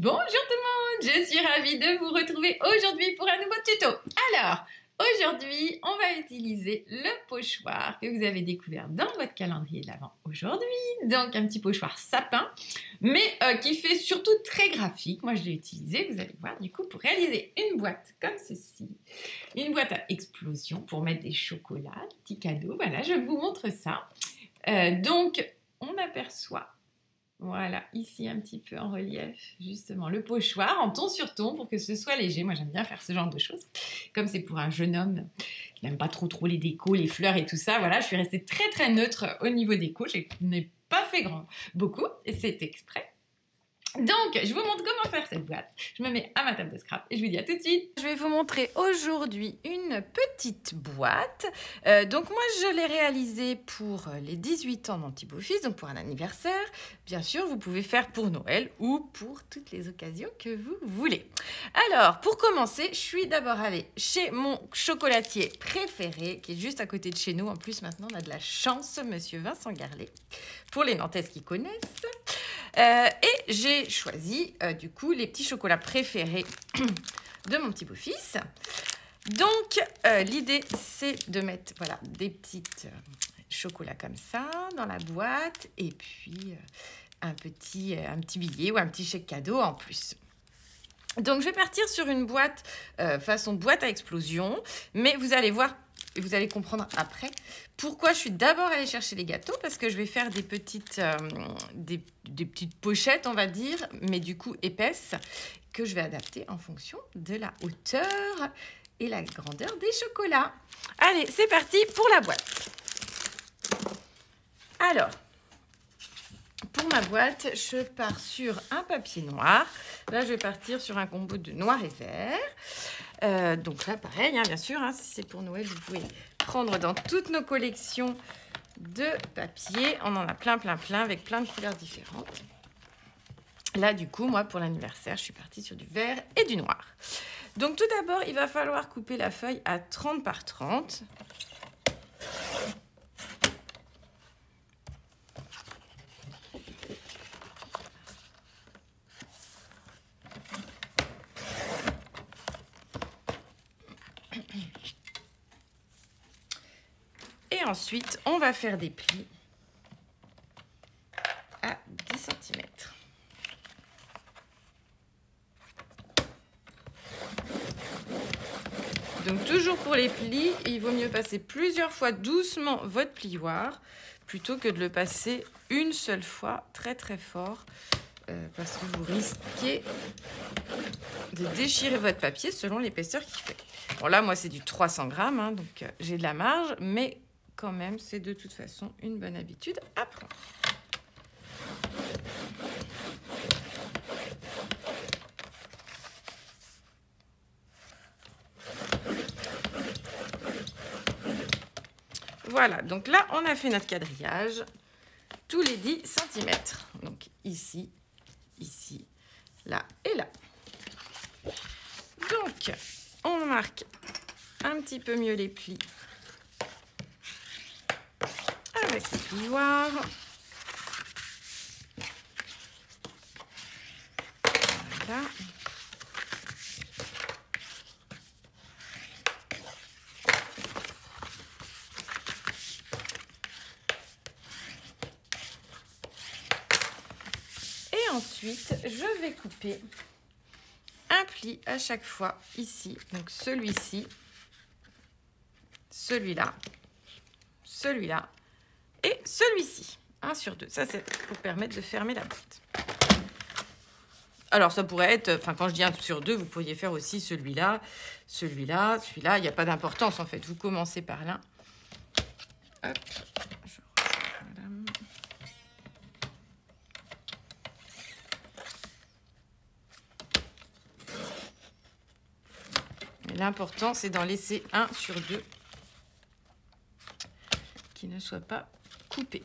Bonjour tout le monde, je suis ravie de vous retrouver aujourd'hui pour un nouveau tuto. Alors, aujourd'hui, on va utiliser le pochoir que vous avez découvert dans votre calendrier de l'Avent aujourd'hui. Donc, un petit pochoir sapin, mais qui fait surtout très graphique. Moi, je l'ai utilisé, vous allez voir, du coup, pour réaliser une boîte comme ceci. Une boîte à explosion pour mettre des chocolats, des petits cadeaux. Voilà, je vous montre ça. Donc, on aperçoit... Voilà, ici un petit peu en relief, justement, le pochoir en ton sur ton pour que ce soit léger. Moi, j'aime bien faire ce genre de choses. Comme c'est pour un jeune homme qui n'aime pas trop les décos, les fleurs et tout ça, voilà, je suis restée très neutre au niveau déco. Je n'ai pas fait beaucoup, et c'est exprès. Donc, je vous montre comment faire cette boîte. Je me mets à ma table de scrap et je vous dis à tout de suite. Je vais vous montrer aujourd'hui une petite boîte. Donc, moi, je l'ai réalisée pour les 18 ans de mon petit beau-fils, donc pour un anniversaire. Bien sûr, vous pouvez faire pour Noël ou pour toutes les occasions que vous voulez. Alors, pour commencer, je suis d'abord allée chez mon chocolatier préféré, qui est juste à côté de chez nous. En plus, maintenant, on a de la chance, monsieur Vincent Garlet, pour les Nantaises qui connaissent. Et j'ai choisi du coup les petits chocolats préférés de mon petit beau-fils. Donc l'idée c'est de mettre voilà, des petits chocolats comme ça dans la boîte et puis un petit billet ou un petit chèque cadeau en plus. Donc je vais partir sur une boîte façon boîte à explosion, mais vous allez voir et vous allez comprendre après pourquoi je suis d'abord allée chercher les gâteaux, parce que je vais faire des petites pochettes, on va dire, mais du coup épaisses, que je vais adapter en fonction de la hauteur et la grandeur des chocolats. Allez, c'est parti pour la boîte. Alors, pour ma boîte, je pars sur un papier noir. Là, je vais partir sur un combo de noir et vert. Donc là, pareil, hein, bien sûr, hein, si c'est pour Noël, vous pouvez prendre dans toutes nos collections de papier. On en a plein, avec plein de couleurs différentes. Là, du coup, moi, pour l'anniversaire, je suis partie sur du vert et du noir. Donc, tout d'abord, il va falloir couper la feuille à 30 par 30. Et ensuite, on va faire des plis à 10 cm. Donc, toujours pour les plis, il vaut mieux passer plusieurs fois doucement votre plioir plutôt que de le passer une seule fois très fort parce que vous risquez de déchirer votre papier selon l'épaisseur qu'il fait. Bon, là, moi, c'est du 300 grammes, hein, donc j'ai de la marge, mais quand même, c'est de toute façon une bonne habitude à prendre. Voilà, donc là, on a fait notre quadrillage tous les 10 cm. Donc ici, ici, là et là. Donc, on marque un petit peu mieux les plis avec le plioir. Voilà. Et ensuite, je vais couper un pli à chaque fois ici. Donc celui-ci, celui-là, celui-là et celui-ci. 1 sur 2. Ça, c'est pour permettre de fermer la boîte. Alors, ça pourrait être, enfin, quand je dis 1 sur 2, vous pourriez faire aussi celui-là, celui-là, celui-là. Il n'y a pas d'importance, en fait. Vous commencez par là. Hop. L'important, c'est d'en laisser 1 sur 2 qui ne soit pas coupé.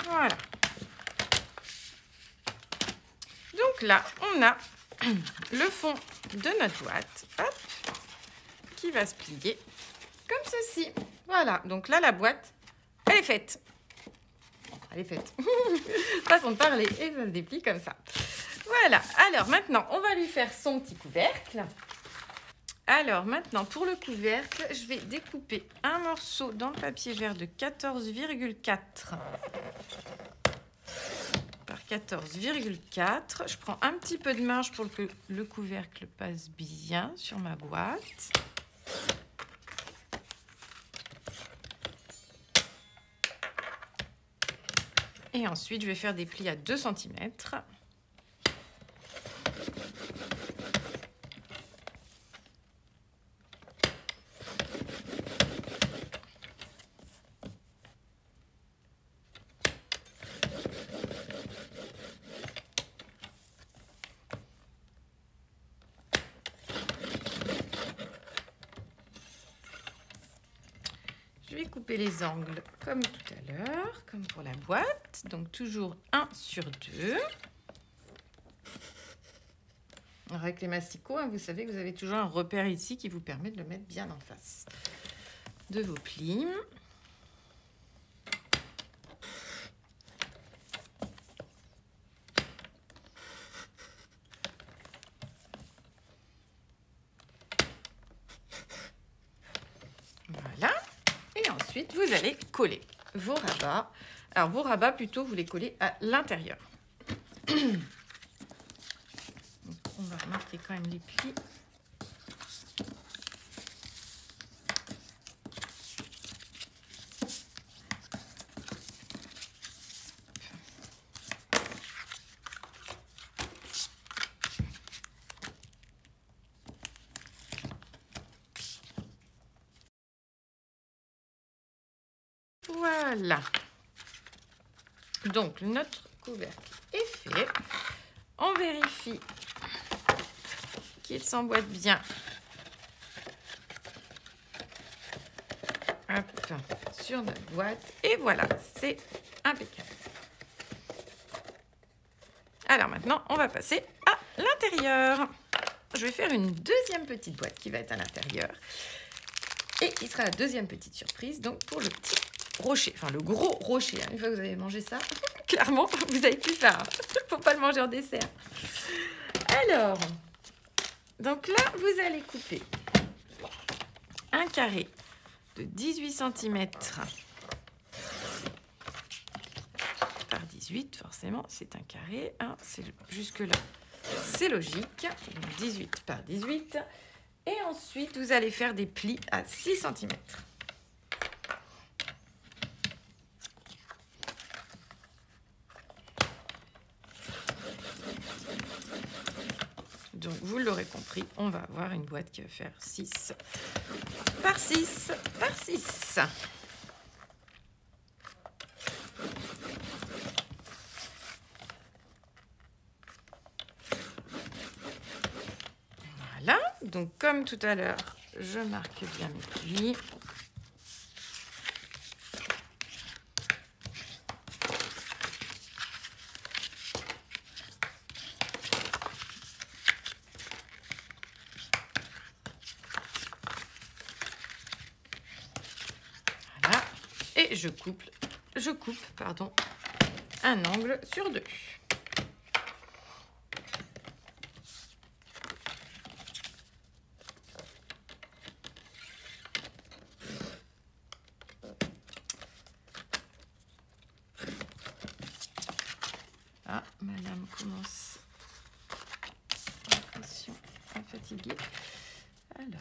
Voilà. Donc Donc là, on a le fond de notre boîte, hop, qui va se plier comme ceci. Voilà, donc là, la boîte, elle est faite. Elle est faite. Façon de parler, et ça se déplie comme ça. Voilà, alors maintenant, on va lui faire son petit couvercle. Alors maintenant, pour le couvercle, je vais découper un morceau dans le papier vert de 14,4 par 14,4. Je prends un petit peu de marge pour que le couvercle passe bien sur ma boîte. Et ensuite, je vais faire des plis à 2 cm. Je vais couper les angles comme tout à l'heure, comme pour la boîte. Donc toujours 1 sur 2. Alors avec les masticots, hein, vous savez que vous avez toujours un repère ici qui vous permet de le mettre bien en face de vos plis. Voilà. Et ensuite, vous allez coller vos rabats. Alors, vos rabats, plutôt, vous les collez à l'intérieur. Donc, on va marquer quand même les plis. Voilà. Donc, notre couvercle est fait. On vérifie qu'il s'emboîte bien. Hop, sur notre boîte. Et voilà, c'est impeccable. Alors maintenant, on va passer à l'intérieur. Je vais faire une deuxième petite boîte qui va être à l'intérieur. Et qui sera la deuxième petite surprise, donc pour le petit rocher, enfin le gros rocher. Hein. Une fois que vous avez mangé ça, clairement, vous avez plus ça. Il ne faut pas le manger en dessert. Alors, donc là, vous allez couper un carré de 18 cm par 18, forcément, c'est un carré. Hein, jusque-là, c'est logique. Donc 18 par 18. Et ensuite, vous allez faire des plis à 6 cm. Donc, vous l'aurez compris, on va avoir une boîte qui va faire 6 par 6 par 6. Voilà, donc comme tout à l'heure, je marque bien mes plis. Voilà, et je coupe un angle sur 2. Ah, madame commence, j'ai l'impression, à fatiguer. Alors.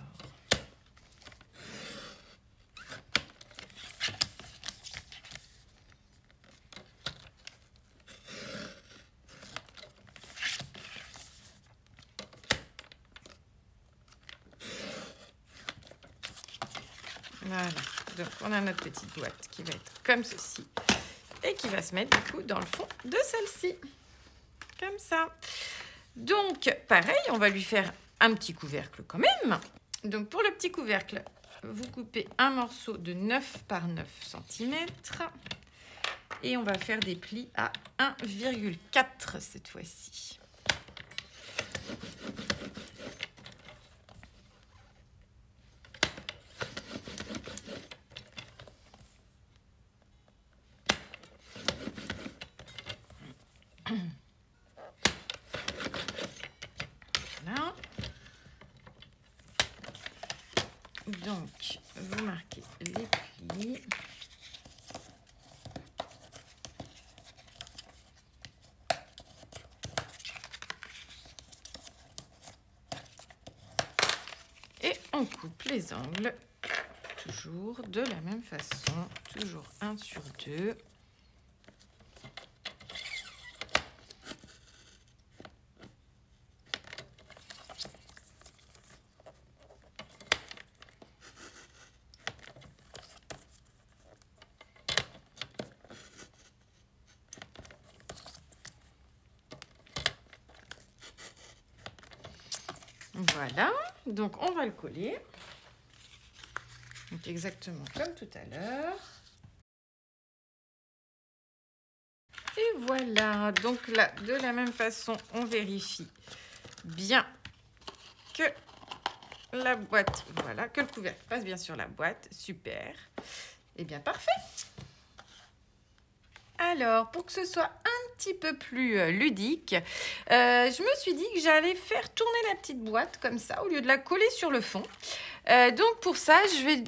Voilà, donc on a notre petite boîte qui va être comme ceci et qui va se mettre du coup dans le fond de celle-ci, comme ça. Donc pareil, on va lui faire un petit couvercle quand même. Donc pour le petit couvercle, vous coupez un morceau de 9 par 9 cm et on va faire des plis à 1,4 cette fois-ci. Voilà. Donc, vous marquez les plis. Et on coupe les angles, toujours de la même façon, toujours 1 sur 2. Voilà, donc on va le coller. Donc exactement comme tout à l'heure. Et voilà, donc là, de la même façon, on vérifie bien que la boîte, voilà, que le couvercle passe bien sur la boîte. Super. Et bien parfait. Alors, pour que ce soit un petit peu plus ludique, je me suis dit que j'allais faire tourner la petite boîte comme ça, au lieu de la coller sur le fond. Donc, pour ça, je vais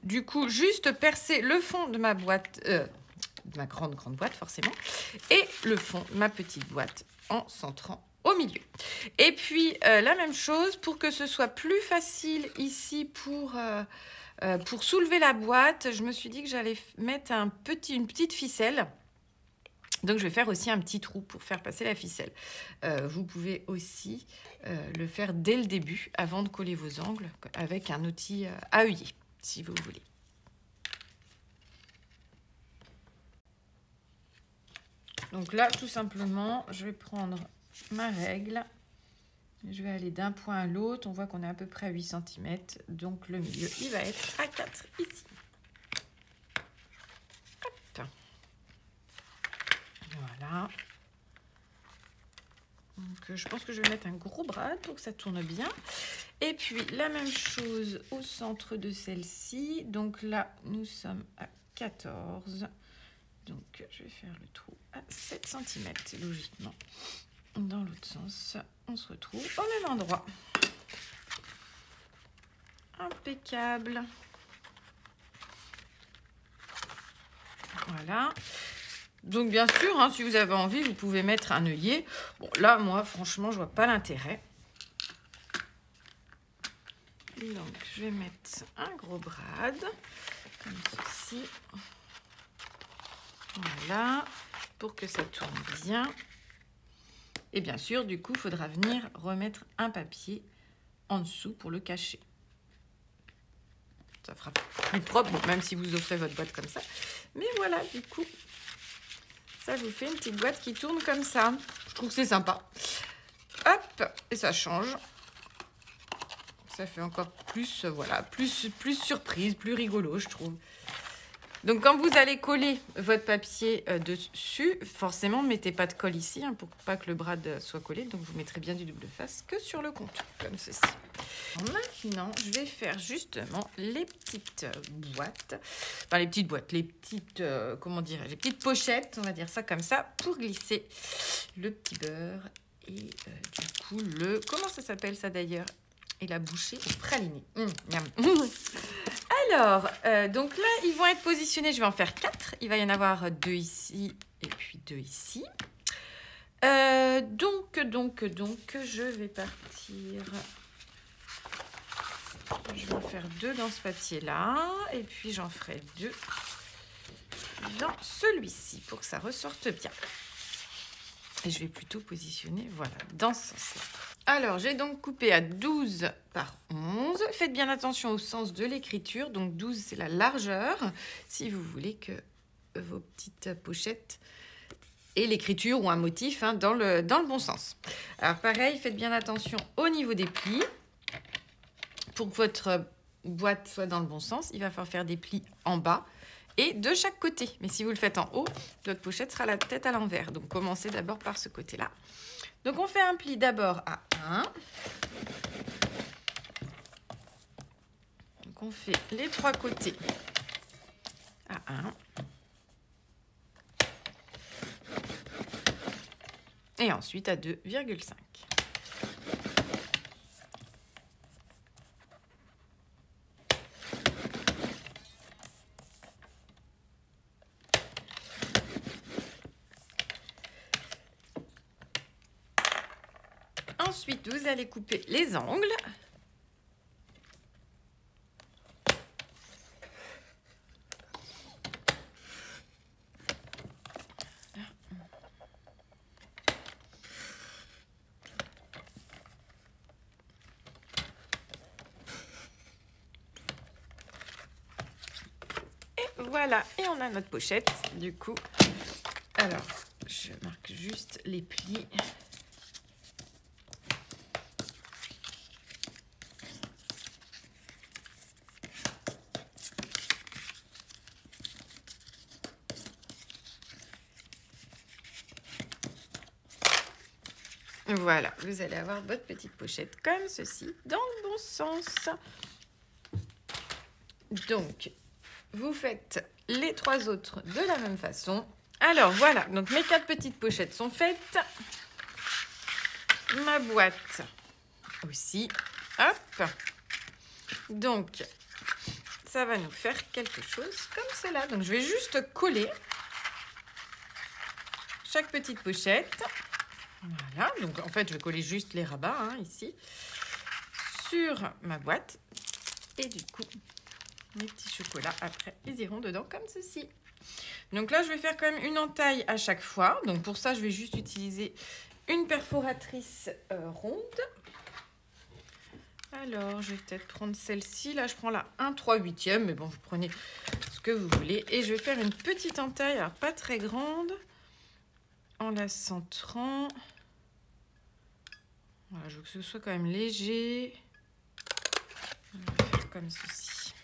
du coup juste percer le fond de ma boîte, de ma grande boîte forcément, et le fond de ma petite boîte en centrant au milieu. Et puis, la même chose, pour que ce soit plus facile ici pour soulever la boîte, je me suis dit que j'allais mettre une petite ficelle. Donc, je vais faire aussi un petit trou pour faire passer la ficelle. Vous pouvez aussi le faire dès le début, avant de coller vos angles, avec un outil à œillet, si vous voulez. Donc là, tout simplement, je vais prendre ma règle. Je vais aller d'un point à l'autre. On voit qu'on est à peu près à 8 cm. Donc, le milieu, il va être à 4 ici. Voilà. Donc, je pense que je vais mettre un gros brad pour que ça tourne bien. Et puis, la même chose au centre de celle-ci. Donc là, nous sommes à 14. Donc, je vais faire le trou à 7 cm, logiquement. Dans l'autre sens, on se retrouve au même endroit. Impeccable. Voilà. Donc, bien sûr, hein, si vous avez envie, vous pouvez mettre un œillet. Bon, là, moi, franchement, je vois pas l'intérêt. Donc, je vais mettre un gros brad, comme ceci. Voilà, pour que ça tourne bien. Et bien sûr, du coup, il faudra venir remettre un papier en dessous pour le cacher. Ça fera plus propre, bon, même si vous offrez votre boîte comme ça. Mais voilà, du coup, ça vous fait une petite boîte qui tourne comme ça. Je trouve que c'est sympa. Hop, et ça change. Ça fait encore plus, voilà, plus surprise, plus rigolo, je trouve. Donc, quand vous allez coller votre papier dessus, forcément, ne mettez pas de colle ici, hein, pour pas que le brad soit collé. Donc, vous mettrez bien du double face que sur le contour, comme ceci. Maintenant, je vais faire justement les petites boîtes. Enfin, les petites boîtes, les petites, comment dirais-je, les petites pochettes, on va dire ça comme ça, pour glisser le petit beurre. Et du coup, comment ça s'appelle ça d'ailleurs? Et la bouchée au praliné. Alors, donc là, ils vont être positionnés. Je vais en faire 4. Il va y en avoir 2 ici et puis 2 ici. Donc, je vais partir. Je vais en faire 2 dans ce papier-là. Et puis, j'en ferai 2 dans celui-ci pour que ça ressorte bien. Et je vais plutôt positionner, voilà, dans ce sens-là. Alors, j'ai donc coupé à 12 par 11. Faites bien attention au sens de l'écriture. Donc, 12, c'est la largeur. Si vous voulez que vos petites pochettes aient l'écriture ou un motif hein, dans le bon sens. Alors, pareil, faites bien attention au niveau des plis. Pour que votre boîte soit dans le bon sens, il va falloir faire des plis en bas et de chaque côté. Mais si vous le faites en haut, votre pochette sera la tête à l'envers. Donc, commencez d'abord par ce côté-là. Donc on fait un pli d'abord à 1. Donc on fait les 3 côtés à 1. Et ensuite à 2,5. Ensuite, vous allez couper les angles. Et voilà, et on a notre pochette, du coup. Alors, je marque juste les plis. Voilà, vous allez avoir votre petite pochette comme ceci, dans le bon sens. Donc, vous faites les 3 autres de la même façon. Alors, voilà, donc mes 4 petites pochettes sont faites. Ma boîte aussi. Hop. Donc, ça va nous faire quelque chose comme cela. Donc, je vais juste coller chaque petite pochette. Voilà, donc en fait, je vais coller juste les rabats, hein, ici, sur ma boîte. Et du coup, mes petits chocolats, après, ils iront dedans comme ceci. Donc là, je vais faire quand même une entaille à chaque fois. Donc pour ça, je vais juste utiliser une perforatrice ronde. Alors, je vais peut-être prendre celle-ci. Là, je prends la 1/3/8e, mais bon, vous prenez ce que vous voulez. Et je vais faire une petite entaille, alors pas très grande, en la centrant. Voilà, je veux que ce soit quand même léger. On va faire comme ceci.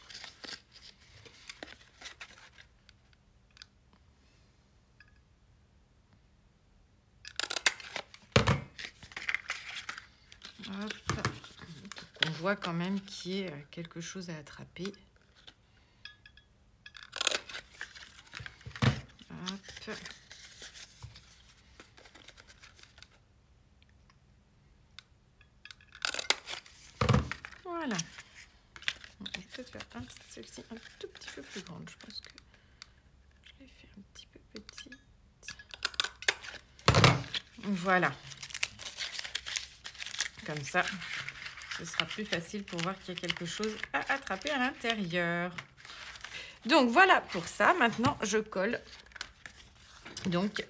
Hop. On voit quand même qu'il y a quelque chose à attraper. Hop. Voilà. Je vais peut-être faire celle-ci un tout petit peu plus grande. Je pense que je l'ai fait un petit peu petite. Voilà. Comme ça, ce sera plus facile pour voir qu'il y a quelque chose à attraper à l'intérieur. Donc voilà pour ça. Maintenant, je colle donc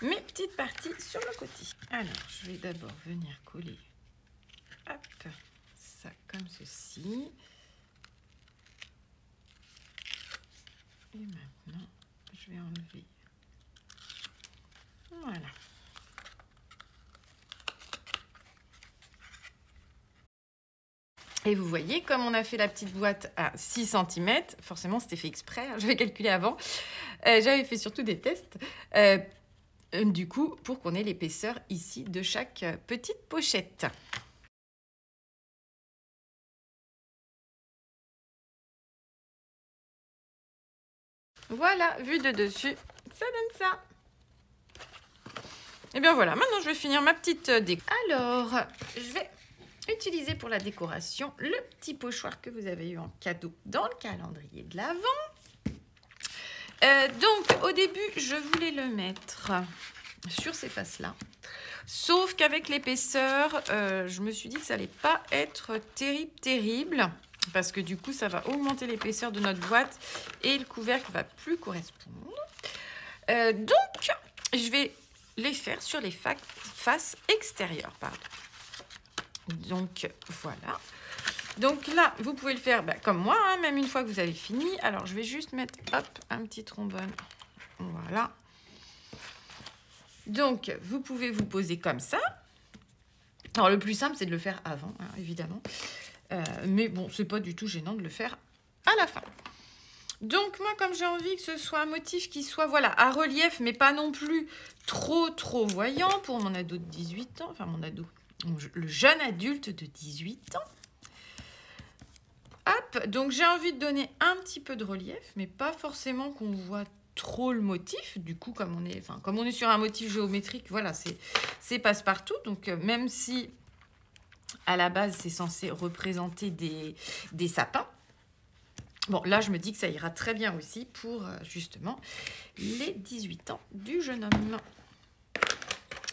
mes petites parties sur le côté. Alors, je vais d'abord venir coller hop, ça comme ceci. Et maintenant, je vais enlever. Voilà. Et vous voyez, comme on a fait la petite boîte à 6 cm, forcément c'était fait exprès, hein, j'avais calculé avant, j'avais fait surtout des tests, du coup, pour qu'on ait l'épaisseur ici de chaque petite pochette. Voilà, vu de dessus, ça donne ça. Et bien voilà, maintenant je vais finir ma petite déco. Alors, je vais utiliser pour la décoration le petit pochoir que vous avez eu en cadeau dans le calendrier de l'Avent. Donc, au début, je voulais le mettre sur ces faces-là. Sauf qu'avec l'épaisseur, je me suis dit que ça n'allait pas être terrible. Parce que du coup, ça va augmenter l'épaisseur de notre boîte et le couvercle ne va plus correspondre. Donc, je vais les faire sur les faces extérieures. Pardon. Donc, voilà. Donc là, vous pouvez le faire comme moi, hein, même une fois que vous avez fini. Alors, je vais juste mettre, hop, un petit trombone. Voilà. Donc, vous pouvez vous poser comme ça. Alors, le plus simple, c'est de le faire avant, hein, évidemment. Mais bon, c'est pas du tout gênant de le faire à la fin. Donc moi, comme j'ai envie que ce soit un motif qui soit voilà, à relief, mais pas non plus trop voyant pour mon ado de 18 ans, enfin mon ado, le jeune adulte de 18 ans. Hop, donc j'ai envie de donner un petit peu de relief, mais pas forcément qu'on voit trop le motif. Du coup, comme on est sur un motif géométrique, voilà, c'est passe-partout. Donc même si à la base c'est censé représenter des sapins, bon, là, je me dis que ça ira très bien aussi pour, justement, les 18 ans du jeune homme.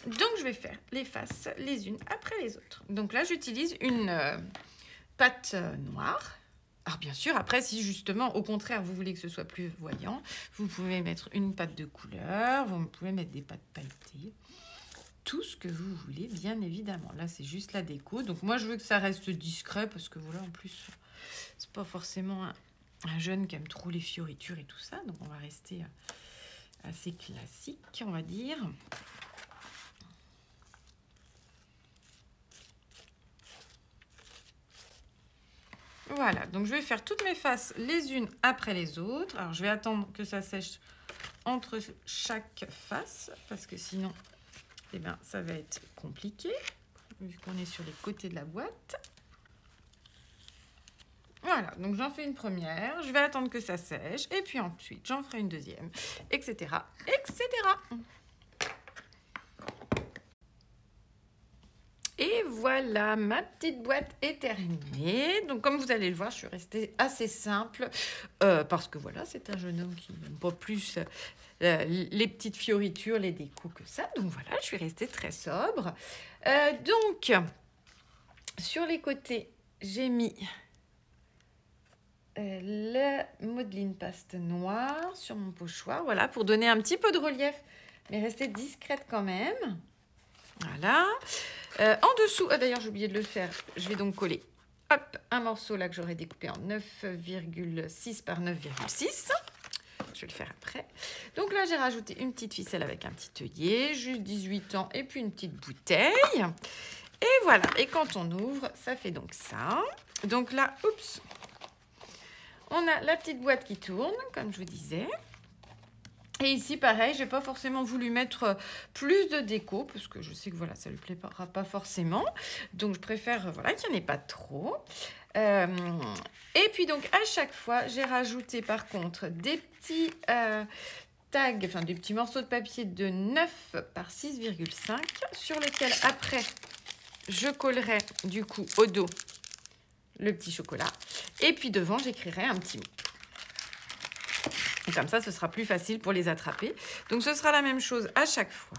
Donc, je vais faire les faces les unes après les autres. Donc là, j'utilise une pâte noire. Alors, bien sûr, après, si justement, au contraire, vous voulez que ce soit plus voyant, vous pouvez mettre une pâte de couleur, vous pouvez mettre des pâtes pailletées, tout ce que vous voulez, bien évidemment. Là, c'est juste la déco. Donc, moi, je veux que ça reste discret parce que, voilà, en plus, c'est pas forcément un jeune qui aime trop les fioritures et tout ça. Donc, on va rester assez classique, on va dire. Voilà, donc je vais faire toutes mes faces les unes après les autres. Alors, je vais attendre que ça sèche entre chaque face parce que sinon, eh ben, ça va être compliqué vu qu'on est sur les côtés de la boîte. Voilà, donc j'en fais une première, je vais attendre que ça sèche, et puis ensuite j'en ferai une deuxième, etc., etc. Et voilà, ma petite boîte est terminée. Donc comme vous allez le voir, je suis restée assez simple, parce que voilà, c'est un jeune homme qui n'aime pas plus les petites fioritures, les décos que ça. Donc voilà, je suis restée très sobre. Donc, sur les côtés, j'ai mis le modeling paste noir sur mon pochoir, voilà, pour donner un petit peu de relief, mais rester discrète quand même. Voilà. En dessous, d'ailleurs j'ai oublié de le faire, je vais donc coller hop, un morceau là que j'aurais découpé en 9,6 par 9,6. Je vais le faire après. Donc là, j'ai rajouté une petite ficelle avec un petit œillet, juste 18 ans, et puis une petite bouteille. Et voilà, et quand on ouvre, ça fait donc ça. Donc là, oups, on a la petite boîte qui tourne, comme je vous disais. Et ici, pareil, je n'ai pas forcément voulu mettre plus de déco, parce que je sais que voilà, ça ne lui plaira pas forcément. Donc, je préfère voilà, qu'il n'y en ait pas trop. Et puis, donc, à chaque fois, j'ai rajouté, par contre, des petits tags, enfin, des petits morceaux de papier de 9 par 6,5, sur lesquels, après, je collerai, du coup, au dos, le petit chocolat. Et puis, devant, j'écrirai un petit mot. Et comme ça, ce sera plus facile pour les attraper. Donc, ce sera la même chose à chaque fois.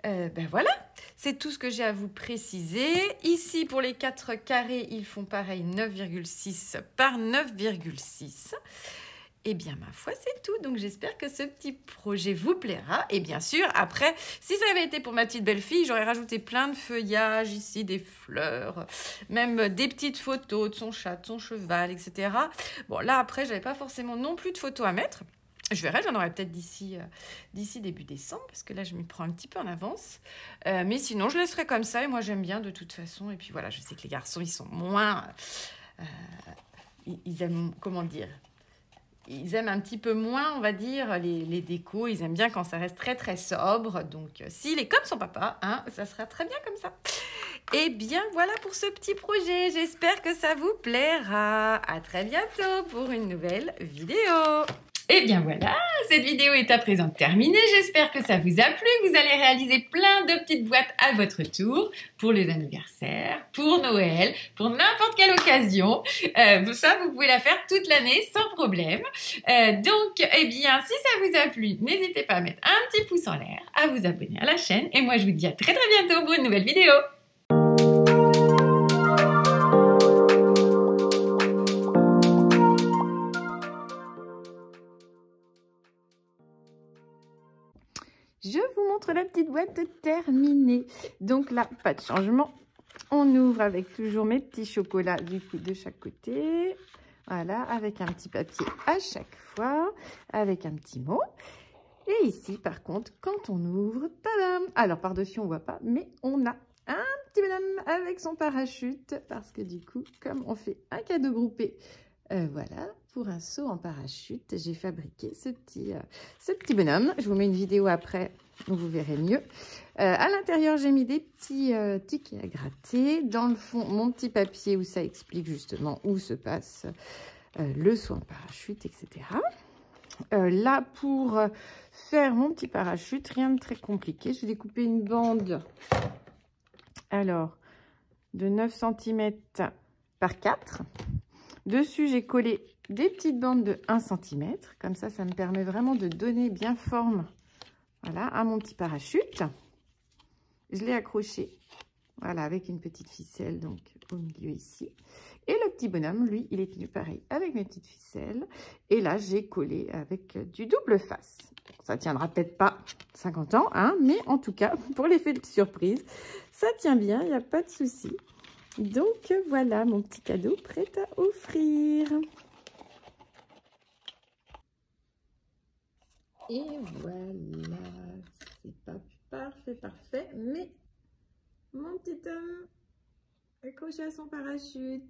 Ben voilà, c'est tout ce que j'ai à vous préciser. Ici, pour les 4 carrés, ils font pareil 9,6 par 9,6. Et bien, ma foi, c'est tout. Donc, j'espère que ce petit projet vous plaira. Et bien sûr, après, si ça avait été pour ma petite belle-fille, j'aurais rajouté plein de feuillages ici, des fleurs, même des petites photos de son chat, de son cheval, etc. Bon, là, après, je n'avais pas forcément non plus de photos à mettre. Je verrai, j'en aurai peut-être d'ici début décembre, parce que là, je m'y prends un petit peu en avance. Mais sinon, je laisserai comme ça. Et moi, j'aime bien de toute façon. Et puis voilà, je sais que les garçons, ils sont moins... ils aiment, comment dire, ils aiment un petit peu moins, on va dire, les décos. Ils aiment bien quand ça reste très, très sobre. Donc, s'il est comme son papa, hein, ça sera très bien comme ça. Et bien, voilà pour ce petit projet. J'espère que ça vous plaira. À très bientôt pour une nouvelle vidéo. Et bien voilà, cette vidéo est à présent terminée. J'espère que ça vous a plu, que vous allez réaliser plein de petites boîtes à votre tour pour les anniversaires, pour Noël, pour n'importe quelle occasion. Ça, vous pouvez la faire toute l'année sans problème. Donc, eh bien, si ça vous a plu, n'hésitez pas à mettre un petit pouce en l'air, à vous abonner à la chaîne. Et moi, je vous dis à très bientôt pour une nouvelle vidéo. Je vous montre la petite boîte terminée. Donc là, pas de changement. On ouvre avec toujours mes petits chocolats du coup de chaque côté. Voilà, avec un petit papier à chaque fois, avec un petit mot. Et ici, par contre, quand on ouvre, tadam! Alors, par-dessus, on voit pas, mais on a un petit bonhomme avec son parachute. Parce que du coup, comme on fait un cadeau groupé Voilà, pour un saut en parachute, j'ai fabriqué ce petit bonhomme. Je vous mets une vidéo après où vous verrez mieux. À l'intérieur, j'ai mis des petits tickets à gratter. Dans le fond, mon petit papier où ça explique justement où se passe le saut en parachute, etc. Là, pour faire mon petit parachute, rien de très compliqué. J'ai découpé une bande, alors, de 9 cm par 4. Dessus, j'ai collé des petites bandes de 1 cm. Comme ça me permet vraiment de donner bien forme, voilà, à mon petit parachute. Je l'ai accroché, voilà, avec une petite ficelle, donc au milieu ici. Et le petit bonhomme, lui, il est tenu pareil avec mes petites ficelles. Et là, j'ai collé avec du double face. Ça tiendra peut-être pas 50 ans, hein, mais en tout cas, pour l'effet de surprise, ça tient bien, il n'y a pas de souci. Donc voilà mon petit cadeau prêt à offrir. Et voilà, c'est pas parfait, mais mon petit homme accroché à son parachute.